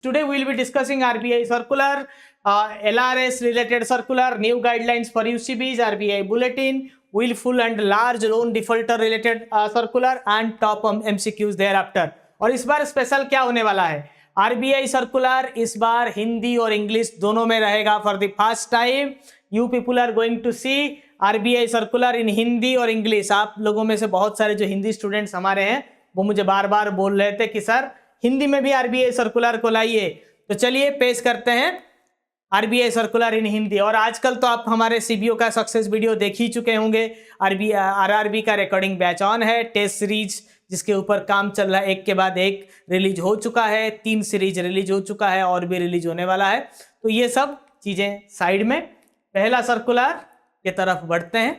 Today we will be discussing RBI circular, LRS related circular, new guidelines for UCBs, RBI bulletin, willful and large loan defaulter related circular and top MCQs thereafter. और इस बार special क्या होने वाला है, RBI circular इस बार हिंदी और English दोनों में रहेगा for the first time. You people are going to see RBI circular in Hindi और इंग्लिश. आप लोगों में से बहुत सारे जो हिंदी स्टूडेंट्स हमारे हैं वो मुझे बार बार बोल रहे थे कि सर हिंदी में भी आरबीआई सर्कुलर को लाइए. तो चलिए पेश करते हैं आरबीआई सर्कुलर इन हिंदी. और आजकल तो आप हमारे सीबीओ का सक्सेस वीडियो देख ही चुके होंगे. आरआरबी का रिकॉर्डिंग बैच ऑन है, टेस्ट सीरीज जिसके ऊपर काम चल रहा है, एक के बाद एक रिलीज हो चुका है, 3 सीरीज रिलीज हो चुका है और भी रिलीज होने वाला है. तो ये सब चीजें साइड में, पहला सर्कुलर की तरफ बढ़ते हैं.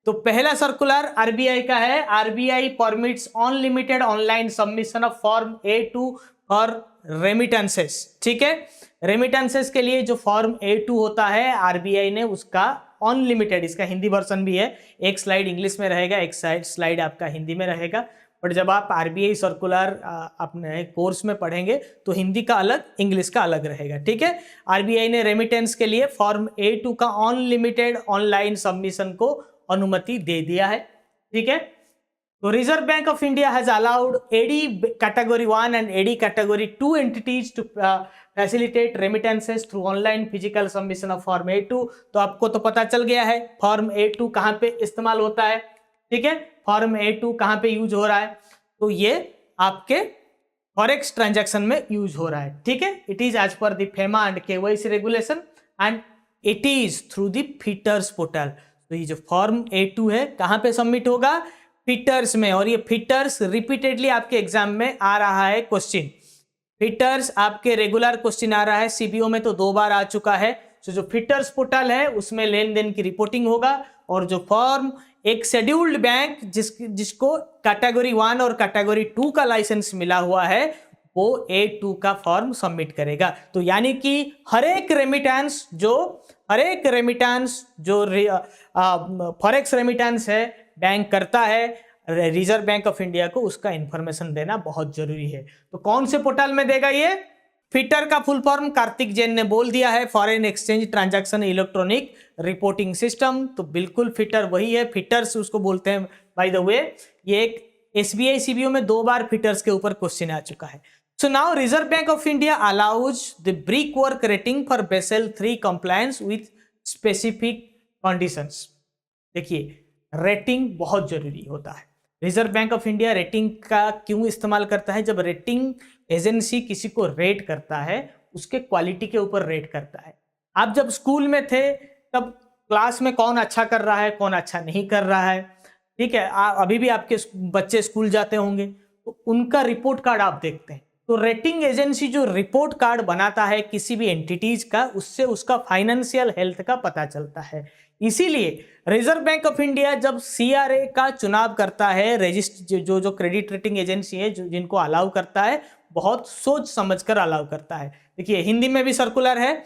तो पहला सर्कुलर आरबीआई का है, RBI permits unlimited online submission of form A2 for remittances. ठीक है, रेमिटेंसेस के लिए जो फॉर्म A2 होता है आरबीआई ने उसका अनलिमिटेड, इसका हिंदी वर्जन भी है, एक स्लाइड इंग्लिश में रहेगा, एक स्लाइड आपका हिंदी में रहेगा. बट जब आप आरबीआई सर्कुलर अपने कोर्स में पढ़ेंगे तो हिंदी का अलग, इंग्लिश का अलग रहेगा. ठीक है, आरबीआई ने रेमिटेंस के लिए फॉर्म A2 का अनलिमिटेड ऑनलाइन सबमिशन को अनुमति दे दिया है. ठीक है, तो reserve bank of India has allowed AD category 1 and AD category 2 entities to facilitate remittances through online physical submission of form A2. तो आपको तो पता चल गया है फॉर्म A2 कहाँ पे इस्तेमाल होता है. ठीक है, फॉर्म A2 कहाँ पे यूज हो रहा है, तो ये आपके फॉरेक्स ट्रांजैक्शन में यूज हो रहा है. ठीक है, it is as per the FEMA and KYC regulation and it is through the FETERS portal. तो ये जो फॉर्म A2 है कहाँ पे सबमिट होगा, फिटर्स में. और ये फिटर्स रिपीटेडली आपके एग्जाम में आ रहा है क्वेश्चन. फिटर्स आपके रेगुलर क्वेश्चन आ रहा है, सीबीओ में तो 2 बार आ चुका है. तो जो फिटर्स पोर्टल है उसमें लेन देन की रिपोर्टिंग होगा और जो फॉर्म एक शेड्यूल्ड बैंक जिसको कैटेगरी 1 और कैटेगरी 2 का लाइसेंस मिला हुआ है वो A2 का फॉर्म सबमिट करेगा. तो यानी कि हर एक रेमिटेंस जो फॉरेक्स रेमिटेंस है बैंक करता है, रिजर्व बैंक ऑफ इंडिया को उसका इंफॉर्मेशन देना बहुत जरूरी है. तो कौन से पोर्टल में देगा ये, फिटर का फुल फॉर्म कार्तिक जैन ने बोल दिया है, foreign exchange transaction electronic reporting system. तो बिल्कुल फिटर वही है, फिटर्स उसको बोलते हैं. बाय द वे ये एक एसबीआई सीबीओ में 2 बार फिटर्स के ऊपर क्वेश्चन आ चुका है. So now reserve bank of India allows the brick work rating for Basel 3 compliance with specific conditions. देखिए रेटिंग बहुत जरूरी होता है. Reserve bank of India rating का क्यों इस्तेमाल करता है, जब रेटिंग एजेंसी किसी को रेट करता है उसके क्वालिटी के ऊपर रेट करता है. आप जब स्कूल में थे तब क्लास में कौन अच्छा कर रहा है कौन अच्छा नहीं कर रहा है, ठीक है, अभी भी आपके बच्चे स्कूल जाते होंगे तो उनका रिपोर्ट कार्ड आप देखते हैं. तो रेटिंग एजेंसी जो रिपोर्ट कार्ड बनाता है किसी भी एंटिटीज का, उससे उसका फाइनेंशियल हेल्थ का पता चलता है. इसीलिए रिजर्व बैंक ऑफ इंडिया जब सीआरए का चुनाव करता है, रजिस्टर जो क्रेडिट रेटिंग एजेंसी है जिनको अलाउ करता है, बहुत सोच समझकर अलाउ करता है. देखिए हिंदी में भी सर्कुलर है,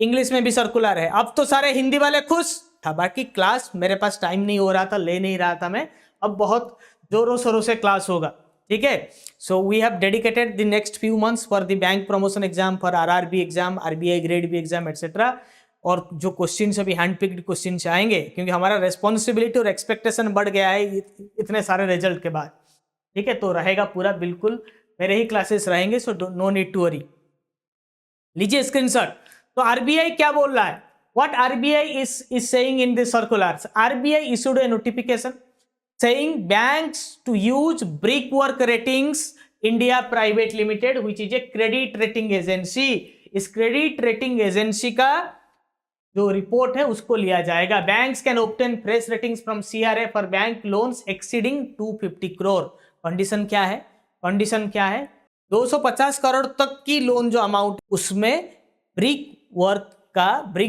इंग्लिश में भी सर्कुलर है. अब तो सारे हिंदी वाले खुश था, बाकी क्लास मेरे पास टाइम नहीं हो रहा था, ले नहीं रहा था मैं. अब बहुत जोरों शोरों से क्लास होगा. ठीक है, so we have dedicated the next few months for the bank promotion exam, for RRB exam, RBI grade B exam etcetera. और जो क्वेश्चन अभी हैंड पिक्ड क्वेश्चन आएंगे, क्योंकि हमारा रेस्पॉन्सिबिलिटी और एक्सपेक्टेशन बढ़ गया है इतने सारे रिजल्ट के बाद. ठीक है, तो रहेगा पूरा, बिल्कुल मेरे ही क्लासेस रहेंगे, so no need to worry. लीजिए स्क्रीनशॉट. तो आरबीआई क्या बोल रहा है, what RBI is saying in this circular. RBI issued a notification saying banks to use Brickwork Ratings India Private Limited which is a credit rating agency. इस credit rating agency का जो report है उसको लिया जाएगा. Banks can obtain fresh ratings from CRA for bank loans exceeding 250 crore. Condition क्या है, 250 करोड़ तक की लोन जो अमाउंट, उसमें ब्रिक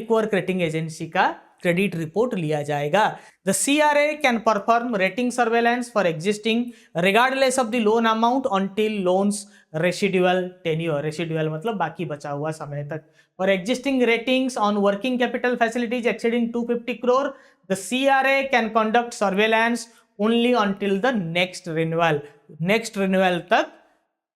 वर्क रेटिंग एजेंसी का क्रेडिट रिपोर्ट लिया जाएगा. The CRA can perform rating surveillance for existing regardless of the loan amount until loans residual tenure. Residual मतलब बाकी बचा हुआ समय तक. For existing ratings on working capital facilities exceeding 250 crore the CRA can conduct surveillance only until the next renewal. Next renewal तक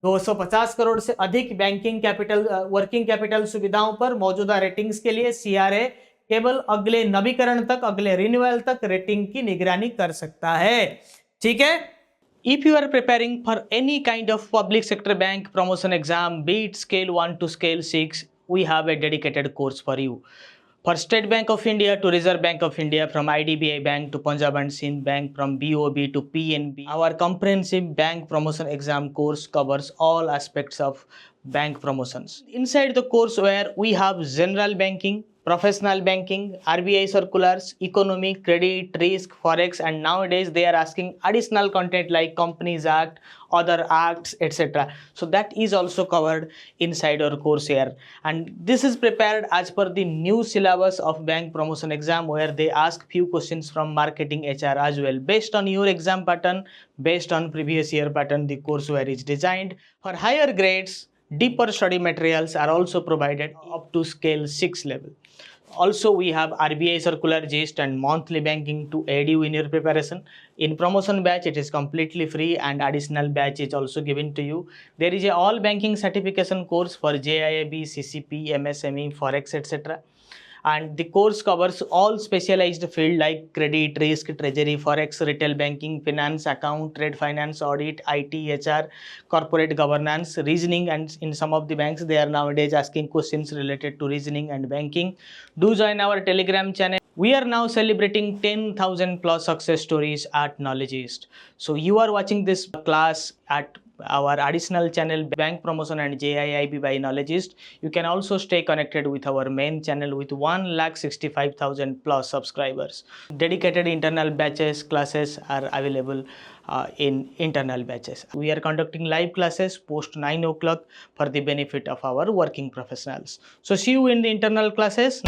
250 करोड़ से अधिक banking capital working capital सुविधाओं पर मौजूदा रेटिंग्स के लिए सीआरए केवल अगले नवीकरण तक, अगले रिन्यूअल तक रेटिंग की निगरानी कर सकता है। ठीक है। If you are preparing for any kind of public sector bank promotion exam, be it scale 1 to scale 6, we have a dedicated course for you. For State Bank of India to Reserve Bank of India, from IDBI Bank to Punjab and Sind Bank, from BOB to PNB, our comprehensive bank promotion exam course covers all aspects of bank promotions. Inside the course where we have general banking, professional banking, RBI circulars, economy, credit, risk, forex, and nowadays they are asking additional content like Companies Act, other acts, etc. So that is also covered inside our course here, and this is prepared as per the new syllabus of bank promotion exam, where they ask few questions from marketing, HR as well. Based on your exam pattern, based on previous year pattern, the courseware is designed. For higher grades, deeper study materials are also provided up to scale 6 level. Also, we have RBI circular gist and monthly banking to aid you in your preparation. In promotion batch, it is completely free, and additional batch is also given to you. There is a all banking certification course for JIAB, CCP, MSME, Forex, etc. And the course covers all specialized field like credit, risk, treasury, forex, retail banking, finance, account, trade finance, audit, IT, HR, corporate governance, reasoning, and in some of the banks they are nowadays asking questions related to reasoning and banking. Do join our Telegram channel. We are now celebrating 10,000 plus success stories at Knowledgeist. So you are watching this class at our additional channel Bank Promotion and JIIB by Knowledgeist. You can also stay connected with our main channel with 1,65,000 plus subscribers. Dedicated internal batches classes are available in internal batches. We are conducting live classes post 9 o'clock for the benefit of our working professionals. So see you in the internal classes.